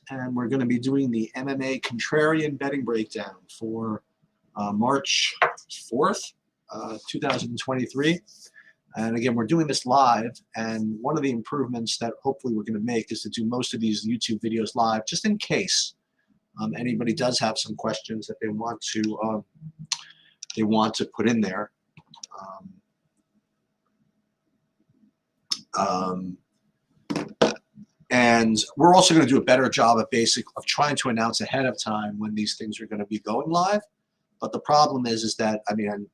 And we're going to be doing the MMA Contrarian betting breakdown for March 4th, 2023. And again, we're doing this live, and one of the improvements that hopefully we're going to make is to do most of these YouTube videos live, just in case anybody does have some questions that they want to put in there. And we're also going to do a better job of trying to announce ahead of time when these things are going to be going live. But the problem is that I mean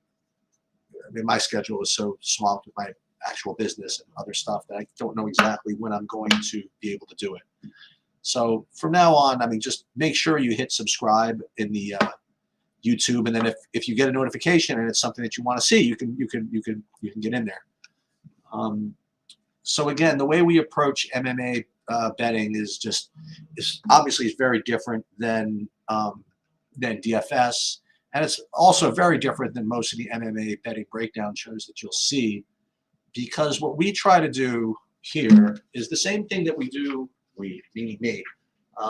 my schedule is so swamped with my actual business and other stuff that I don't know exactly when I'm going to be able to do it. So from now on, I mean, just make sure you hit subscribe in the YouTube, and then if you get a notification and it's something that you want to see, you can get in there. So again, the way we approach MMA betting is obviously very different than DFS, and it's also very different than most of the MMA betting breakdown shows that you'll see, because what we try to do here is the same thing that we do, meaning me,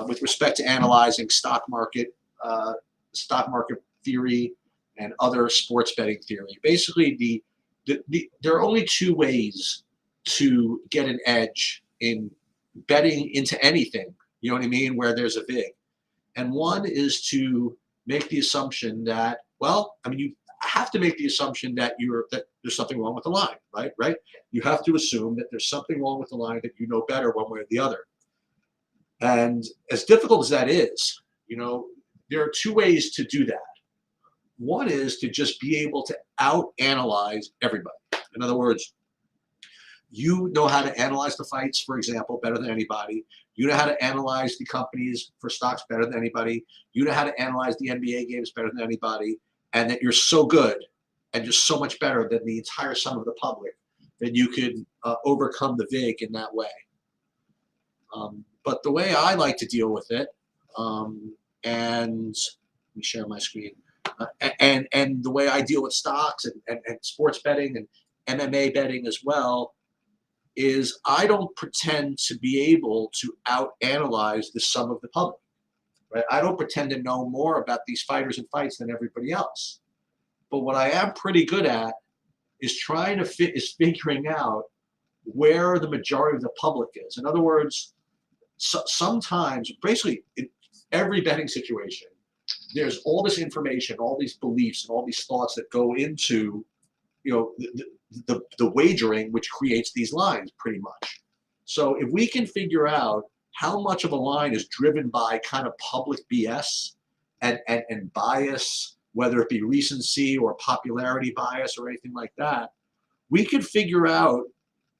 with respect to analyzing stock market theory and other sports betting theory. Basically, there are only two ways to get an edge in betting into anything, you know what I mean, where there's a VIG. And one is to make the assumption that, well, I mean, you have to make the assumption that there's something wrong with the line, right? You have to assume that there's something wrong with the line that you know better one way or the other. And as difficult as that is, you know, there are two ways to do that. One is to just be able to out-analyze everybody. In other words, you know how to analyze the fights, for example, better than anybody. You know how to analyze the companies for stocks better than anybody. You know how to analyze the NBA games better than anybody. And that you're so good and just so much better than the entire sum of the public that you could overcome the VIG in that way. But the way I like to deal with it, and let me share my screen, and the way I deal with stocks and sports betting and MMA betting as well, is I don't pretend to be able to out-analyze the sum of the public. Right? I don't pretend to know more about these fighters and fights than everybody else. But what I am pretty good at is figuring out where the majority of the public is. In other words, sometimes, basically, in every betting situation, there's all this information, all these beliefs, and all these thoughts that go into, you know, the wagering, which creates these lines pretty much. So if we can figure out how much of a line is driven by kind of public BS and bias, whether it be recency or popularity bias or anything like that, we could figure out,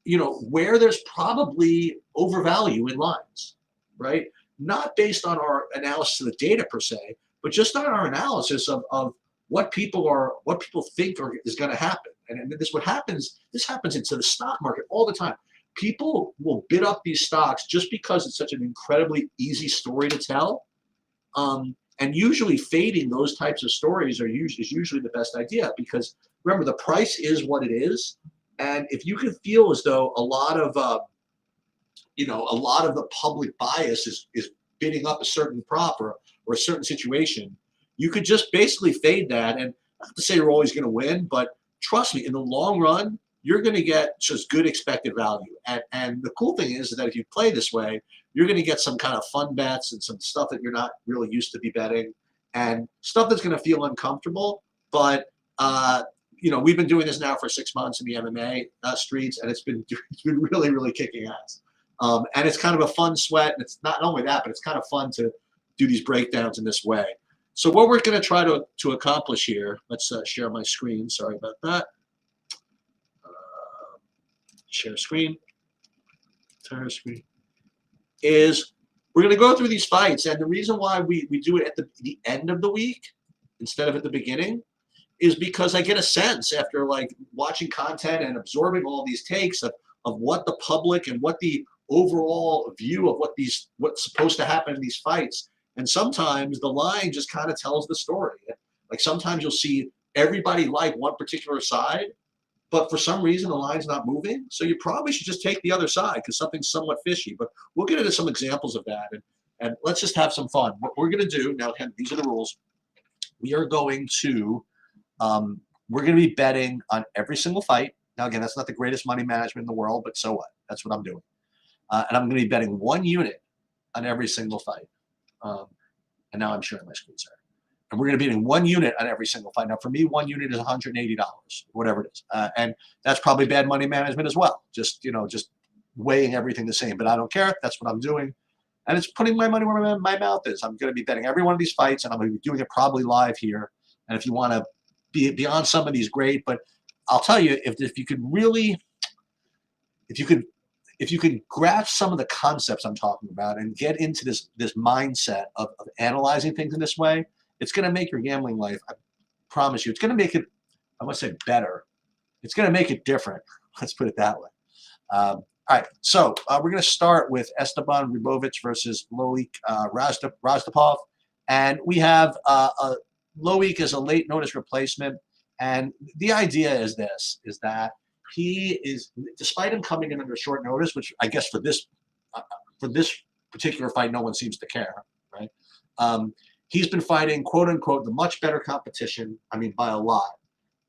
you know, where there's probably overvalue in lines, right? Not based on our analysis of the data per se, but just on our analysis of what people think is going to happen. And this happens into the stock market all the time. People will bid up these stocks just because it's such an incredibly easy story to tell. And usually fading those types of stories is usually the best idea, because remember, the price is what it is. And if you can feel as though a lot of the public bias is bidding up a certain prop or a certain situation, you could just basically fade that. And not to say you're always going to win, but trust me, in the long run, you're going to get just good expected value. And the cool thing is that if you play this way, you're going to get some kind of fun bets and some stuff that you're not really used to be betting, and stuff that's going to feel uncomfortable. But you know, we've been doing this now for 6 months in the MMA streets, and it's been really, really kicking ass. And it's kind of a fun sweat. And it's not only that, but it's kind of fun to do these breakdowns in this way. So what we're going to try to accomplish here, let's share my screen. Sorry about that. Share screen. Entire screen. Is we're going to go through these fights, and the reason why we do it at the end of the week instead of at the beginning is because I get a sense after like watching content and absorbing all these takes of what the public and what the overall view of what's supposed to happen in these fights. And sometimes the line just kind of tells the story. Like sometimes you'll see everybody like one particular side, but for some reason the line's not moving. So you probably should just take the other side because something's somewhat fishy. But we'll get into some examples of that. And and let's just have some fun. What we're going to do now, again, these are the rules. We are going to we're going to be betting on every single fight. Now, again, that's not the greatest money management in the world, but so what? That's what I'm doing. And I'm going to be betting 1 unit on every single fight. And now I'm sharing my screen, sir. And we're going to be betting 1 unit on every single fight. Now, for me, 1 unit is $180, whatever it is. And that's probably bad money management as well. Just weighing everything the same. But I don't care. That's what I'm doing. And it's putting my money where my mouth is. I'm going to be betting every one of these fights, and I'm going to be doing it probably live here. And if you want to be on some of these, great. But I'll tell you, if you could really, if you could grasp some of the concepts I'm talking about and get into this mindset of analyzing things in this way, it's going to make your gambling life, I promise you, it's going to make it, I want to say better. It's going to make it different. Let's put it that way. All right, so we're going to start with Esteban Ribovic versus Loic Razdapov. And we have Loic as a late notice replacement. And the idea is this, is that he is, despite him coming in under short notice, which I guess for this particular fight, no one seems to care, right? He's been fighting, quote unquote, the much better competition, I mean, by a lot.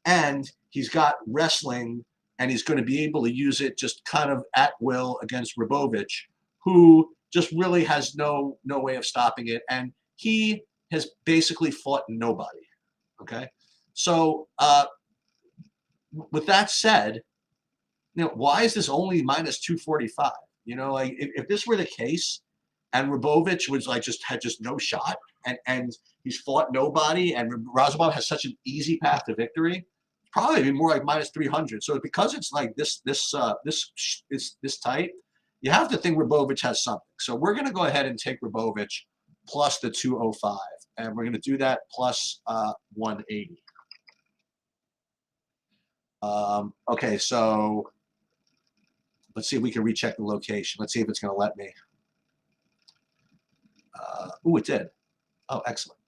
And he's got wrestling, and he's going to be able to use it just kind of at will against Ribovic, who just really has no way of stopping it. And he has basically fought nobody, okay? So with that said, why is this only minus 245? Like if this were the case and Ribovic was like had no shot and he's fought nobody and Razdapov has such an easy path to victory, probably be more like minus 300. So because it's like this tight, you have to think Ribovic has something. So we're going to go ahead and take Ribovic plus the 205, and we're going to do that plus 180. Okay, so let's see if we can recheck the location. Let's see if it's going to let me. It did. Oh, excellent.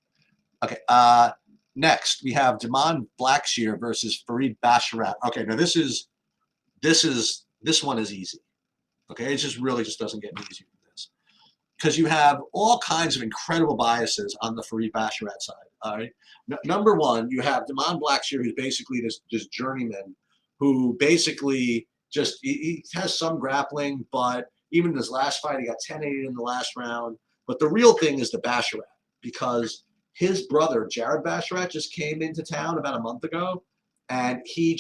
Okay. Next, we have Damon Blackshear versus Farid Basharat. Okay, now this one is easy. Okay, it just really doesn't get any easier than this, because you have all kinds of incredible biases on the Farid Basharat side. All right. Number one, you have Damon Blackshear, who's basically this journeyman who basically he has some grappling, but even in his last fight, he got 10-8 in the last round. But the real thing is the Basharat, because his brother, Jared Basharat, just came into town about a month ago, and he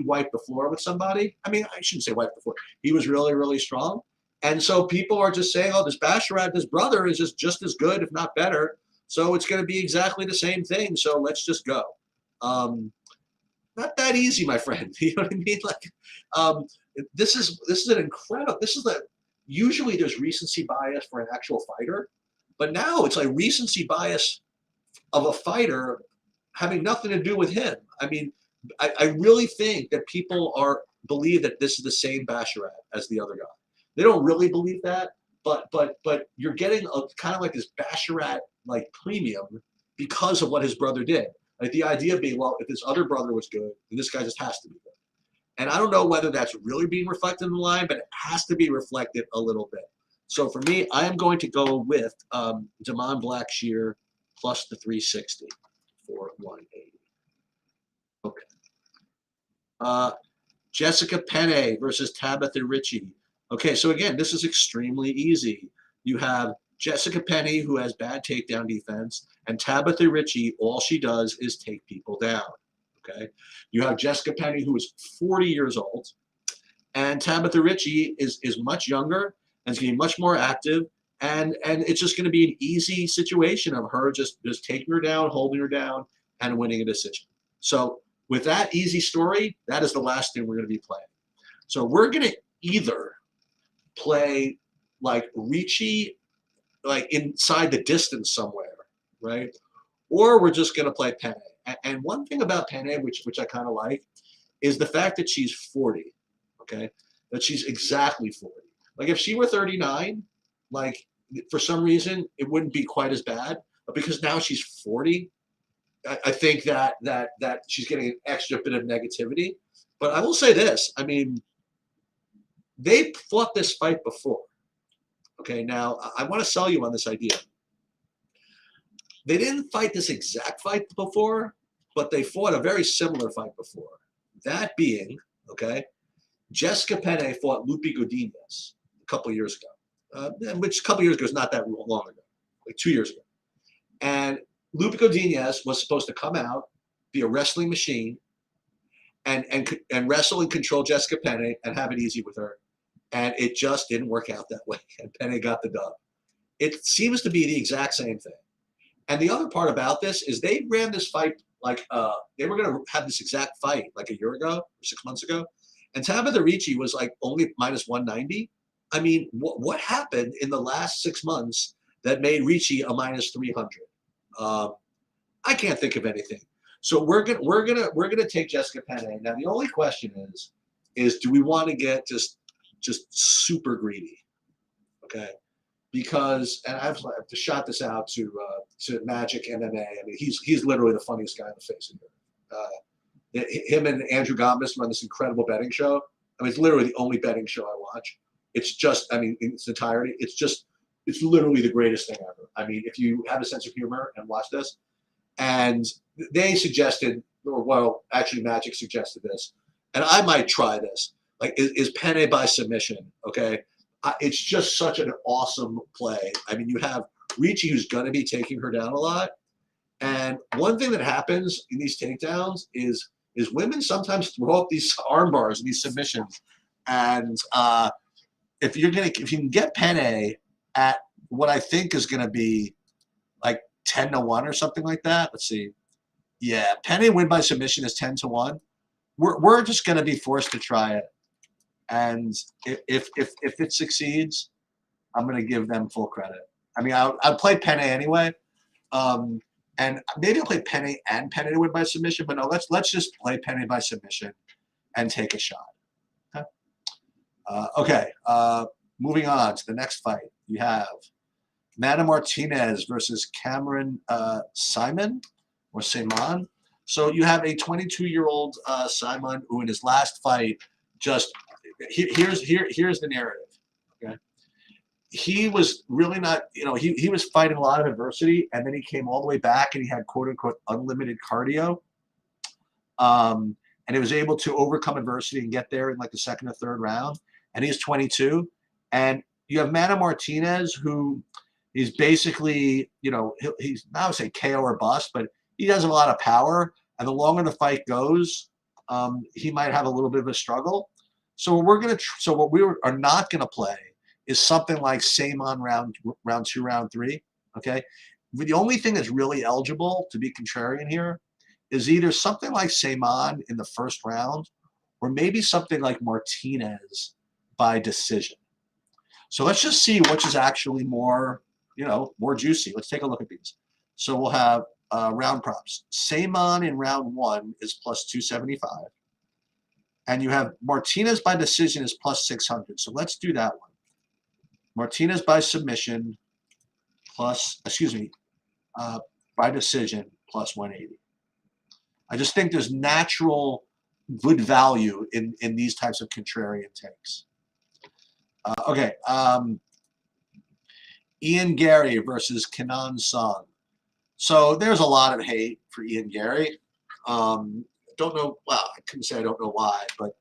wiped the floor with somebody. I mean, I shouldn't say wiped the floor. He was really, really strong. And so people are just saying, oh, this Basharat, this brother is just as good, if not better. So it's going to be exactly the same thing. So let's just go. Not that easy, my friend. You know what I mean? Like, this is an incredible. Usually there's recency bias for an actual fighter, but now it's like recency bias of a fighter having nothing to do with him. I mean, I really think that people believe that this is the same Basharat as the other guy. They don't really believe that, but you're getting a kind of like this Basharat like premium because of what his brother did. Like the idea being, well, if his other brother was good, then this guy just has to be good. And I don't know whether that's really being reflected in the line, but it has to be reflected a little bit. So for me, I am going to go with Damon Blackshear plus the 360 for 180. Okay. Jessica Penne versus Tabitha Ritchie. Okay, so again, this is extremely easy. You have Jessica Penne, who has bad takedown defense, and Tabitha Ritchie, all she does is take people down. Okay, you have Jessica Penne, who is 40 years old, and Tabitha Ritchie is much younger and is going to be much more active, and it's just going to be an easy situation of her just taking her down, holding her down, and winning a decision. So with that easy story, that is the last thing we're going to be playing. So we're going to either play like Ricci, like inside the distance somewhere, right? Or we're just going to play Penne. And one thing about Penne, which I kind of like, is the fact that she's 40, okay? That she's exactly 40. Like if she were 39, like for some reason, it wouldn't be quite as bad. But because now she's 40, I think that she's getting an extra bit of negativity. But I will say this, I mean, they fought this fight before, Okay, now I want to sell you on this idea. They didn't fight this exact fight before, but they fought a very similar fight before. That being, okay, Jessica Penne fought Lupi Godinez a couple years ago, which a couple years ago is not that long ago, like 2 years ago. And Lupi Godinez was supposed to come out, be a wrestling machine, and wrestle and control Jessica Penne and have it easy with her. And it just didn't work out that way. And Penne got the dub. It seems to be the exact same thing. And the other part about this is they ran this fight like they were going to have this exact fight like a year ago or 6 months ago. And Tabitha Ricci was like only minus 190. I mean, what happened in the last 6 months that made Ricci a minus 300? I can't think of anything. So we're gonna take Jessica Penne. Now the only question is do we want to get just super greedy? Okay, because and I've to shot this out to Magic MMA. I mean he's literally the funniest guy in the face of here. Him and Andrew Gombis run this incredible betting show. I mean it's literally the only betting show I watch. It's just I mean in its entirety. It's literally the greatest thing ever. I mean if you have a sense of humor and watch this. And they suggested, or well, actually Magic suggested this, and I might try this. Like, is Penne by submission? Okay, it's just such an awesome play. I mean, you have Ricci who's going to be taking her down a lot, and one thing that happens in these takedowns is women sometimes throw up these arm bars and these submissions, and if you can get Penne at what I think is going to be like 10-1 or something like that. Let's see. Yeah, Penne win by submission is 10-1. We're just going to be forced to try it, and if it succeeds, I'm going to give them full credit. I mean, I'll play Penne anyway, and maybe I'll play Penne and Penne to win by submission. But no, let's just play Penne by submission and take a shot. Okay. Moving on to the next fight, you have Mana Martinez versus Cameron Simon or Simon. So you have a 22-year-old Simon who in his last fight just here's the narrative. Okay, he was really not he was fighting a lot of adversity and then he came all the way back and he had quote unquote unlimited cardio, and he was able to overcome adversity and get there in like the second or third round. And he's 22, and you have Mana Martinez who. He's basically, he's not to say KO or bust, but he has a lot of power. And the longer the fight goes, he might have a little bit of a struggle. So what we are not gonna play is something like Simon round 2, round 3. Okay, the only thing that's really eligible to be contrarian here is either something like Simon in the first round, or maybe something like Martinez by decision. So let's just see which is actually more. More juicy. Let's take a look at these. So we'll have round props. Simon in round 1 is plus 275. And you have Martinez by decision is plus 600. So let's do that one. Martinez by submission by decision plus 180. I just think there's natural good value in these types of contrarian takes. Okay. Ian Gary versus Kenan Song. So there's a lot of hate for Ian Gary. Don't know. Well, I couldn't say I don't know why, but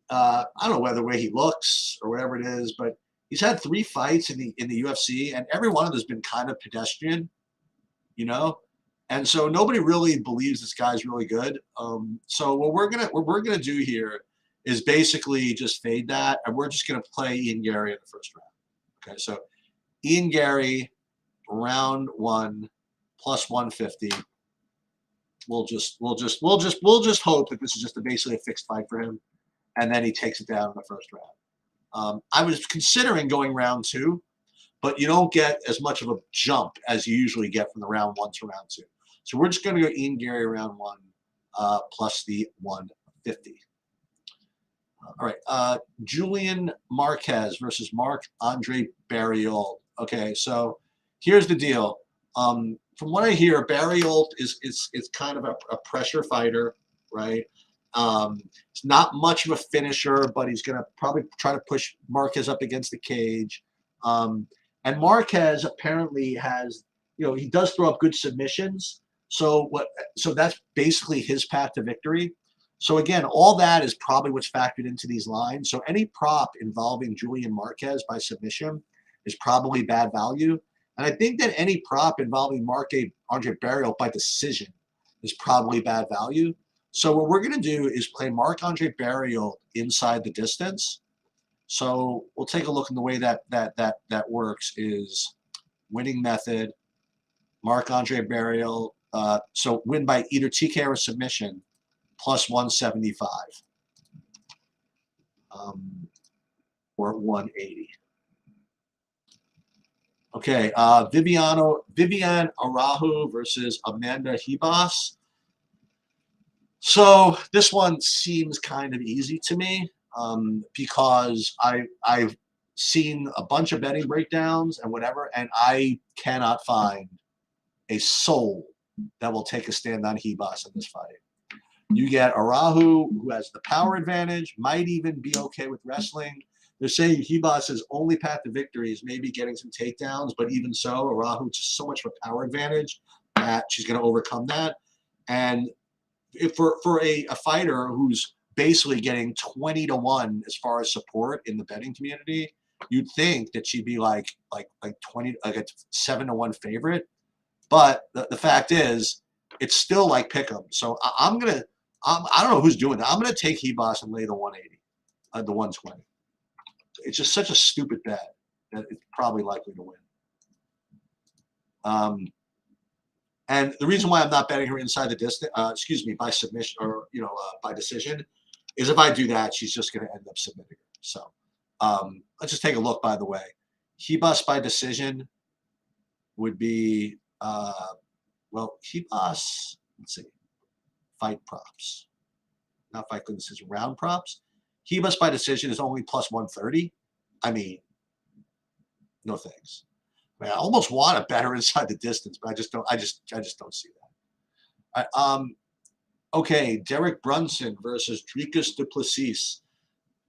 I don't know whether the way he looks or whatever it is. But he's had 3 fights in the UFC, and every one of them has been kind of pedestrian, And so nobody really believes this guy's really good. So what we're gonna do here is basically just fade that, and we're just gonna play Ian Gary in the first round. Okay, so. Ian Gary, round 1, plus 150. We'll just hope that this is just basically a fixed fight for him, and then he takes it down in the first round. I was considering going round 2, but you don't get as much of a jump as you usually get from the round 1 to round 2. So we're just going to go Ian Gary round 1 plus the 150. All right, Julian Marquez versus Marc-Andre Barriault. Okay, so here's the deal. From what I hear, Barriault is kind of a pressure fighter, right? It's not much of a finisher, but he's going to probably try to push Marquez up against the cage. And Marquez apparently has, he does throw up good submissions. So that's basically his path to victory. So again, all that is probably what's factored into these lines. So any prop involving Julian Marquez by submission is probably bad value. And I think that any prop involving Andre Barriault by decision is probably bad value. So what we're going to do is play Marc-Andre Barriault inside the distance. So we'll take a look in the way that works is winning method, Marc-Andre Barriault. So win by either TK or submission, plus 175 or 180. Okay, Viviane Araújo versus Amanda Ribas. So this one seems kind of easy to me because I've seen a bunch of betting breakdowns and whatever, and I cannot find a soul that will take a stand on Ribas in this fight. You get Araújo, who has the power advantage, might even be okay with wrestling. They're saying Ribas' only path to victory is maybe getting some takedowns, but even so, Araújo just so much of a power advantage that she's going to overcome that. And if for a fighter who's basically getting 20-1 as far as support in the betting community, you'd think that she'd be like 20, like a 7-1 favorite. But the fact is, it's still like pick'em. So I don't know who's doing that. I'm gonna take Ribas and lay the 180, the 120. It's just such a stupid bet that it's probably likely to win. And the reason why I'm not betting her inside the distance, by submission or by decision, is if I do that, she's just going to end up submitting her. So let's just take a look. By the way, Ribas by decision would be Ribas. Let's see, fight props, not fight good decision, round props. Ribas by decision is only plus 130. I mean, no thanks. I almost want to bet her inside the distance, but I just don't see that. Okay, Derek Brunson versus Dricus du Plessis.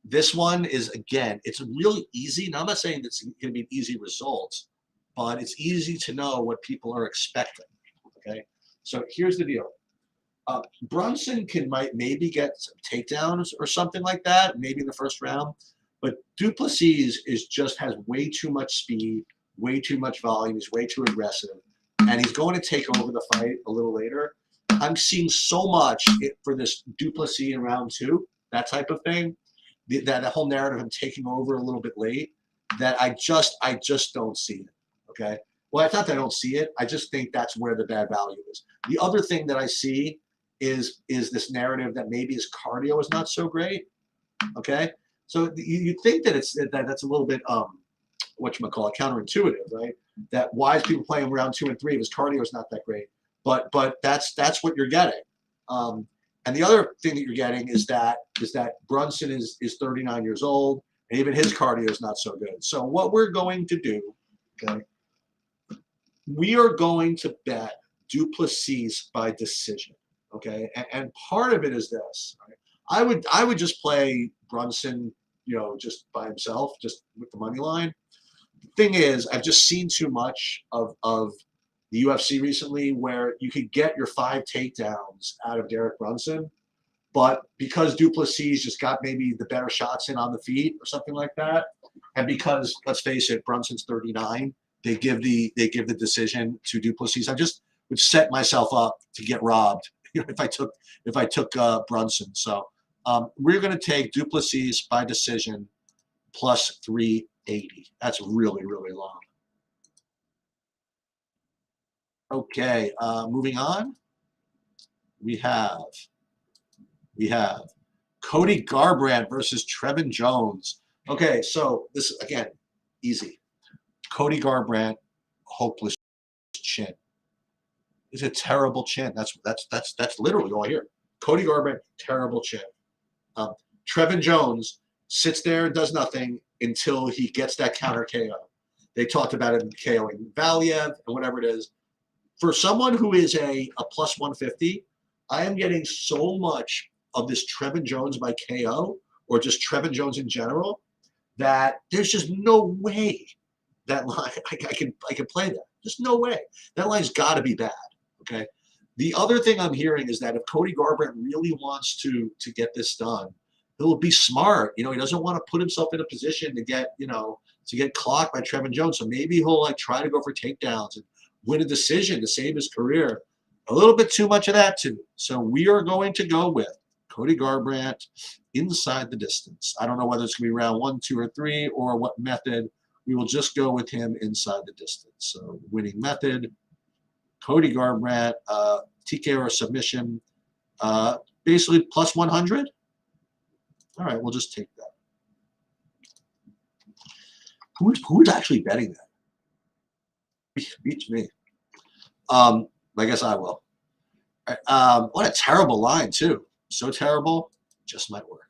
This one is, again, it's really easy. Now, I'm not saying it's going to be an easy result, but it's easy to know what people are expecting. Okay, so here's the deal. Brunson might maybe get some takedowns or something like that, maybe in the first round, but du Plessis has way too much speed, way too much volume. He's way too aggressive, and he's going to take over the fight a little later. I'm seeing so much for this du Plessis in round 2, that type of thing, that whole narrative of him taking over a little bit late, that I just don't see it. Okay, well, it's not that I don't see it. I just think that's where the bad value is. The other thing that I see is this narrative that maybe his cardio is not so great. Okay, so you think that that's a little bit whatchamacallit, counterintuitive, right? That why is people playing round 2 and 3 if his cardio is not that great? But that's what you're getting. And the other thing that you're getting is that Brunson is 39 years old, and even his cardio is not so good. So what we're going to do, okay, we are going to bet du Plessis by decision. Okay, and part of it is this. Right? I would just play Brunson, just by himself, just with the money line. The thing is, I've just seen too much of the UFC recently where you could get your 5 takedowns out of Derek Brunson, but because du Plessis just got maybe the better shots in on the feet or something like that, and because, let's face it, Brunson's 39, they give the decision to du Plessis. I just would set myself up to get robbed if I took Brunson. So we're going to take du Plessis by decision plus 380. That's really, really long. Okay, moving on. We have Cody Garbrandt versus Trevin Jones. Okay, so this is, again, easy. Cody Garbrandt, hopeless chin. It's a terrible chin. That's literally all I hear. Cody Garbrandt, terrible chin. Trevin Jones sits there and does nothing until he gets that counter KO. They talked about it in KOing Valiev and whatever it is. For someone who is a plus 150, I am getting so much of this Trevin Jones by KO or just Trevin Jones in general that there's just no way that line, I can play that. Just no way. That line's got to be bad. Okay. The other thing I'm hearing is that if Cody Garbrandt really wants to get this done, he'll be smart. He doesn't want to put himself in a position to get to get clocked by Trevin Jones. So maybe he'll like try to go for takedowns and win a decision to save his career. A little bit too much of that too. So we are going to go with Cody Garbrandt inside the distance. I don't know whether it's going to be round 1, 2, or 3 or what method. We will just go with him inside the distance. So winning method, Cody Garbrandt, TKO or submission, basically plus 100. All right, we'll just take that. Who's actually betting that? Beats me. I guess I will. What a terrible line, too. So terrible, just might work.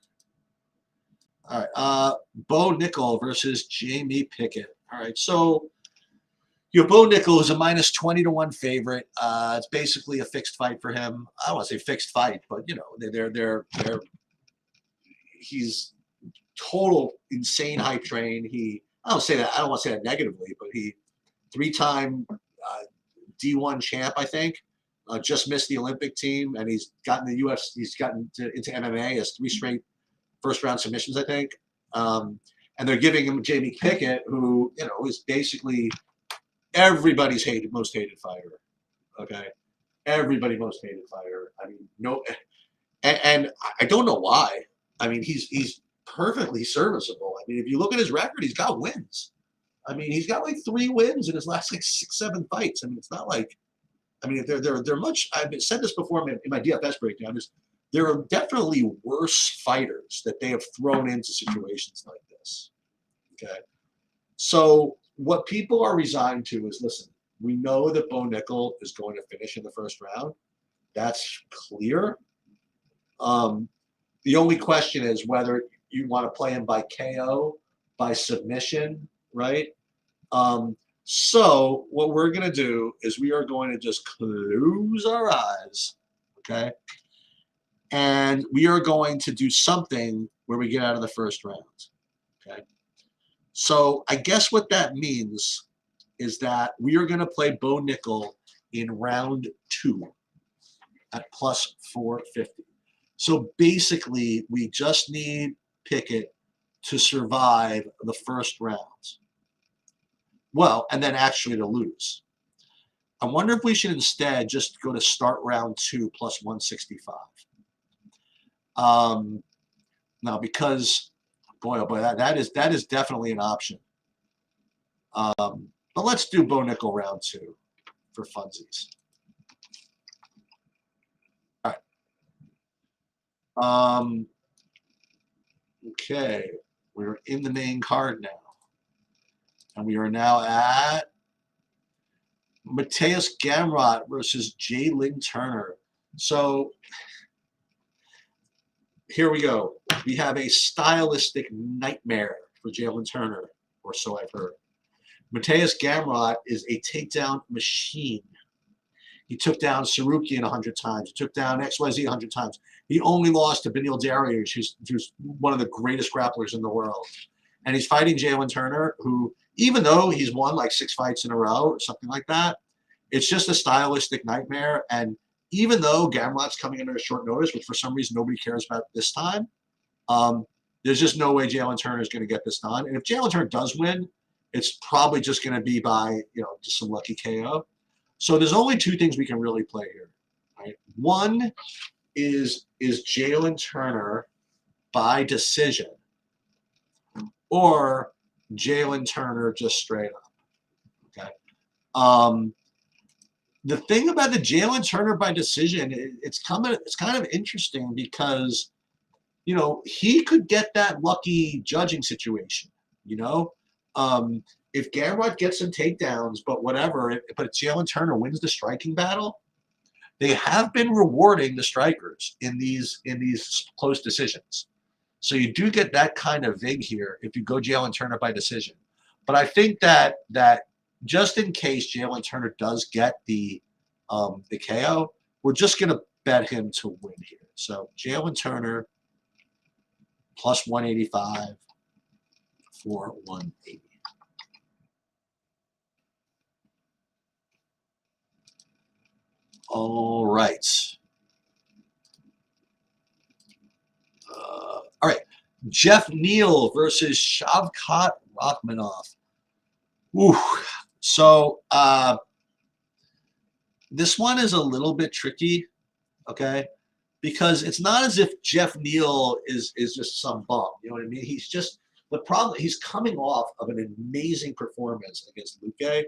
All right, Bo Nickel versus Jamie Pickett. All right, so Bo Nickel is a minus 20 to 1 favorite. It's basically a fixed fight for him. I don't want to say fixed fight, but he's total insane hype train. I don't want to say that negatively, but he 3-time D1 champ, I think. Just missed the Olympic team, and he's gotten the UFC. He's gotten into MMA as 3 straight first-round submissions, I think. And they're giving him Jamie Pickett, who is basically everybody's most hated fighter. Okay, everybody most hated fighter. I mean, no, and I don't know why. I mean, he's perfectly serviceable. I mean, if you look at his record, he's got wins. I mean, he's got like 3 wins in his last like 6, 7 fights. I mean, it's not like. I mean, they're much. I've said this before in my DFS breakdown. There are definitely worse fighters that they have thrown into situations like this. Okay, so what people are resigned to is, listen, we know that Bo Nickel is going to finish in the first round. That's clear. The only question is whether you want to play him by KO, by submission, right? So what we're going to do is we are going to just close our eyes, okay? And we are going to do something where we get out of the first round, okay? So I guess what that means is that we are going to play Bo Nickel in round 2 at plus 450. So basically, we just need Pickett to survive the first round. Well, and then actually to lose. I wonder if we should instead just go to start round 2 plus 165. Now, because boy, oh boy, that is definitely an option. But let's do Bo Nickel round 2 for funsies. All right. Okay, we're in the main card now. And we are now at Mateus Gamrot versus Jalen Turner. So here we go. We have a stylistic nightmare for Jalen Turner, or so I've heard. Mateus Gamrot is a takedown machine. He took down Sarukian 100 times. He took down XYZ 100 times. He only lost to Beneil Dariush, who's one of the greatest grapplers in the world. And he's fighting Jalen Turner, who, even though he's won like 6 fights in a row or something like that, it's just a stylistic nightmare. And even though Gamrot's coming under a short notice, which for some reason nobody cares about this time, there's just no way Jalen Turner is going to get this done. And if Jalen Turner does win, it's probably just going to be by, just some lucky KO. So there's only 2 things we can really play here. Right? One is Jalen Turner by decision, or Jalen Turner just straight up. Okay. The thing about the Jalen Turner by decision, it's kind of interesting because, he could get that lucky judging situation. If Gamrot gets some takedowns, but whatever, but Jalen Turner wins the striking battle, they have been rewarding the strikers in these close decisions. So you do get that kind of vig here if you go Jalen Turner by decision. But I think that just in case Jalen Turner does get the KO, we're just going to bet him to win here. So Jalen Turner plus 185 for 180. All right. All right. Jeff Neal versus Shavkat Rachmanov. Ooh. So this one is a little bit tricky, okay? Because it's not as if Jeff Neal is just some bum. You know what I mean? He's just the problem. He's coming off of an amazing performance against Luque.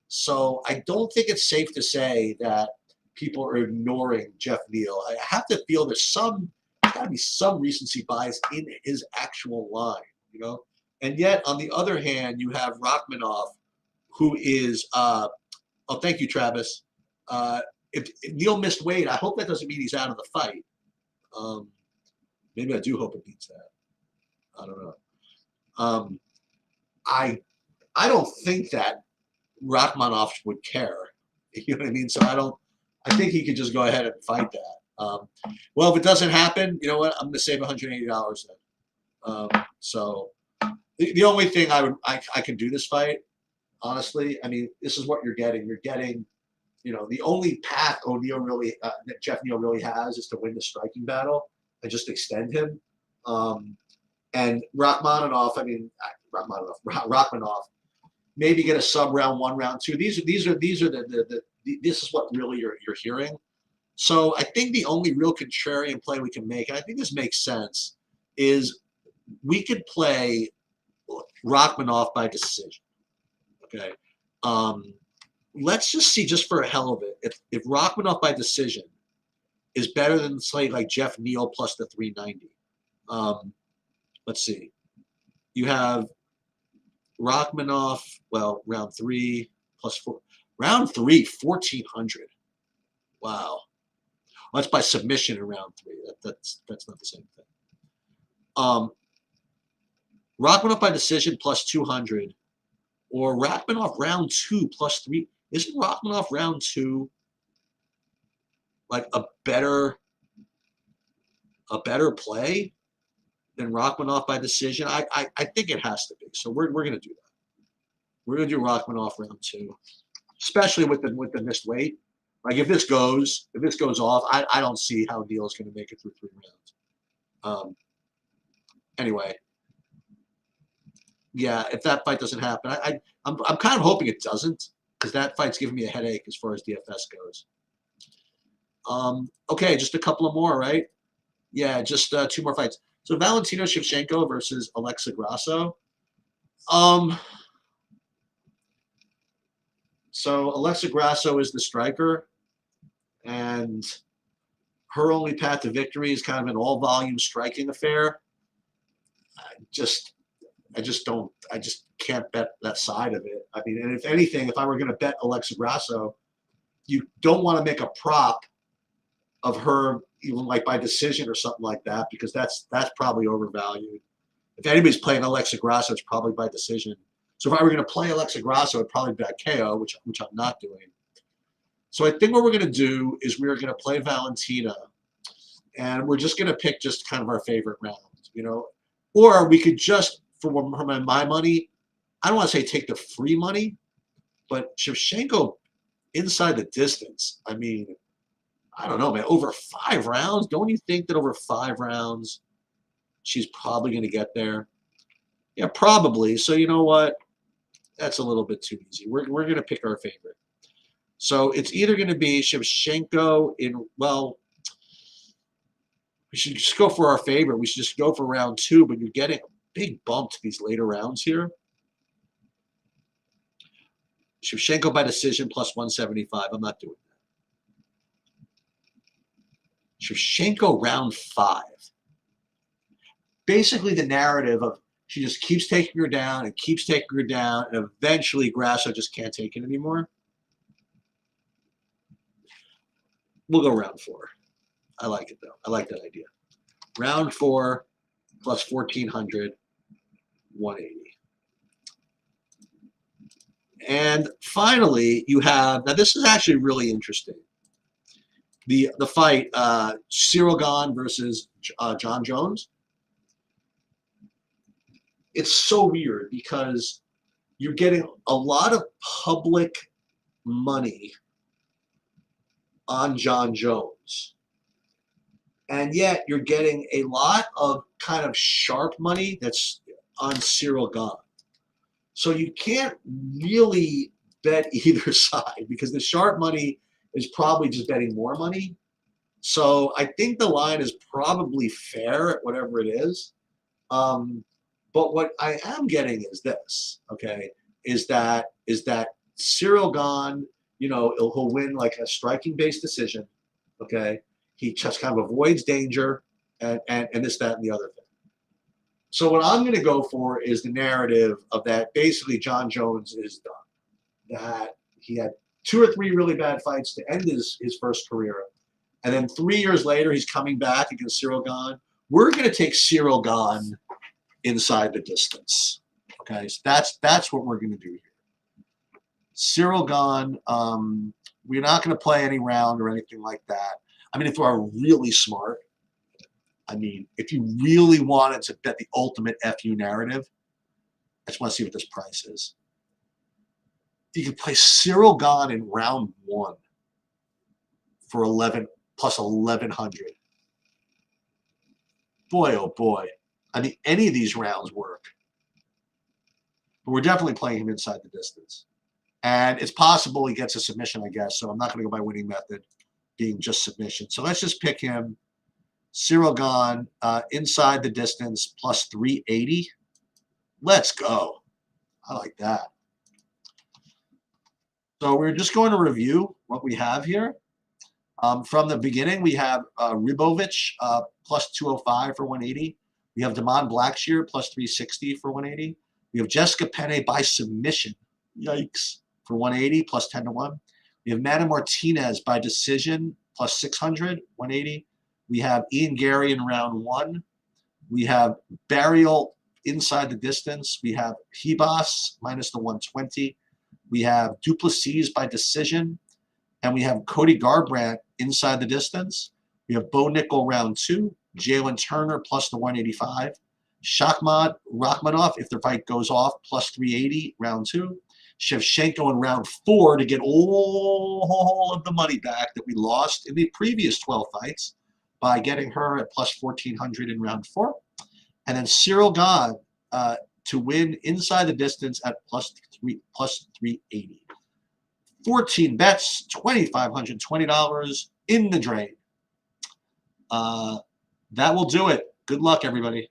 So I don't think it's safe to say that people are ignoring Jeff Neal. I have to feel there's got to be some recency bias in his actual line, you know. And yet, on the other hand, you have Rachmanov, who is. Oh, thank you, Travis. If Neal missed weight, I hope that doesn't mean he's out of the fight. Um, Maybe I do hope it means that. I don't know. Um, I I don't think that Rachmanov would care. You know what I mean? So I don't. I think he could just go ahead and fight that. Well, if it doesn't happen, you know what? I'm going to save $180 then. So the only thing I can do this fight, honestly. I mean, this is what you're getting. You're getting, you know, the only path O'Neal really that Jeff Neal really has is to win the striking battle and just extend him. Um, and Rachmaninoff, I mean, Rachmaninoff, maybe get a sub round one, round two. These are this is what really you're hearing. So I think the only real contrarian play we can make, and I think this makes sense, is we could play Rachmaninoff by decision. Okay. Let's just see, just for a hell of it, if Rachmaninoff by decision is better than say like Jeff Neal plus the 390. Let's see. You have Rachmaninoff, well, round three plus four. Round three, 1,400. Wow. Well, that's by submission in round three. That's not the same thing. Rachmaninoff by decision plus 200, or Rachmaninoff round two plus three. Isn't Rachmaninoff round two like a better play than Rachmaninoff by decision? I think it has to be. So we're gonna do that. We're gonna do Rachmaninoff round two, especially with the missed weight. Like if this goes off, I don't see how Neal's gonna make it through 3 rounds. Anyway, yeah, if that fight doesn't happen, I'm kind of hoping it doesn't, because that fight's giving me a headache as far as DFS goes. Okay, just a couple of more, right? Yeah, just 2 more fights. So Valentino Shevchenko versus Alexa Grasso. So Alexa Grasso is the striker, and her only path to victory is kind of an all-volume striking affair. I just can't bet that side of it. I mean, and if anything, if I were going to bet Alexa Grasso, you don't want to make a prop of her even like by decision or something like that, because that's probably overvalued. If anybody's playing Alexa Grasso, it's probably by decision. So if I were going to play Alexa Grasso, it'd probably be by KO, which I'm not doing. So I think what we're going to do is we're going to play Valentina, and we're just going to pick just kind of our favorite round, you know. Or we could just, for my money, I don't want to say take the free money, but Shevchenko inside the distance. I mean, I don't know, man. Over 5 rounds? Don't you think that over 5 rounds, she's probably going to get there? Yeah, probably. So you know what? That's a little bit too easy. We're going to pick our favorite. So it's either going to be Shevchenko in, well, we should just go for our favorite. We should just go for round 2, but you're getting a big bump to these later rounds here. Shevchenko by decision plus 175. I'm not doing that. Shevchenko round 5. Basically the narrative of she just keeps taking her down and keeps taking her down, and eventually Grasso just can't take it anymore. We'll go round 4. I like it, though. I like that idea. Round 4 plus 1,400, 180. And finally, you have, now this is actually really interesting. The fight, Cyril Gane versus John Jones. It's so weird because you're getting a lot of public money on John Jones. And yet you're getting a lot of kind of sharp money that's on Cyril Gahn. So you can't really bet either side because the sharp money is probably just betting more money. So I think the line is probably fair at whatever it is. But what I am getting is this, okay, is that Cyril Gahn, he'll win like a striking-based decision, okay? He just kind of avoids danger and this, that, and the other thing. So what I'm going to go for is the narrative of that basically John Jones is done. That he had 2 or 3 really bad fights to end his first career. And then 3 years later, he's coming back against Cyril Gahn. We're going to take Cyril Gahn inside the distance. Okay, so that's what we're going to do here. Cyril Gahn, we're not going to play any round or anything like that. I mean, if you are really smart, I mean, if you really wanted to bet the ultimate FU narrative, I just want to see what this price is. You could play Cyril Gahn in round 1 for 11 plus 1,100. Boy, oh boy. I mean, any of these rounds work. But we're definitely playing him inside the distance. And it's possible he gets a submission, I guess. So I'm not going to go by winning method being just submission. So let's just pick him. Cyril Gahn inside the distance plus 380. Let's go. I like that. So we're just going to review what we have here. From the beginning, we have Ribovich plus 205 for 180. We have Damon Blackshear plus 360 for 180. We have Jessica Penne by submission. Yikes. For 180 plus 10 to 1. We have Manny Martinez by decision plus 600, 180. We have Ian Gary in round 1. We have Burial inside the distance. We have Hebas minus the 120. We have Duplessis by decision. And we have Cody Garbrandt inside the distance. We have Bo Nickel round 2. Jalen Turner plus the 185. Shakhmat Rachmanov, if the fight goes off, plus 380 round 2. Shevchenko in round 4 to get all of the money back that we lost in the previous 12 fights by getting her at plus 1,400 in round 4. And then Cyril Gahn to win inside the distance at plus 380. 14 bets, $2,520 in the drain. That will do it. Good luck, everybody.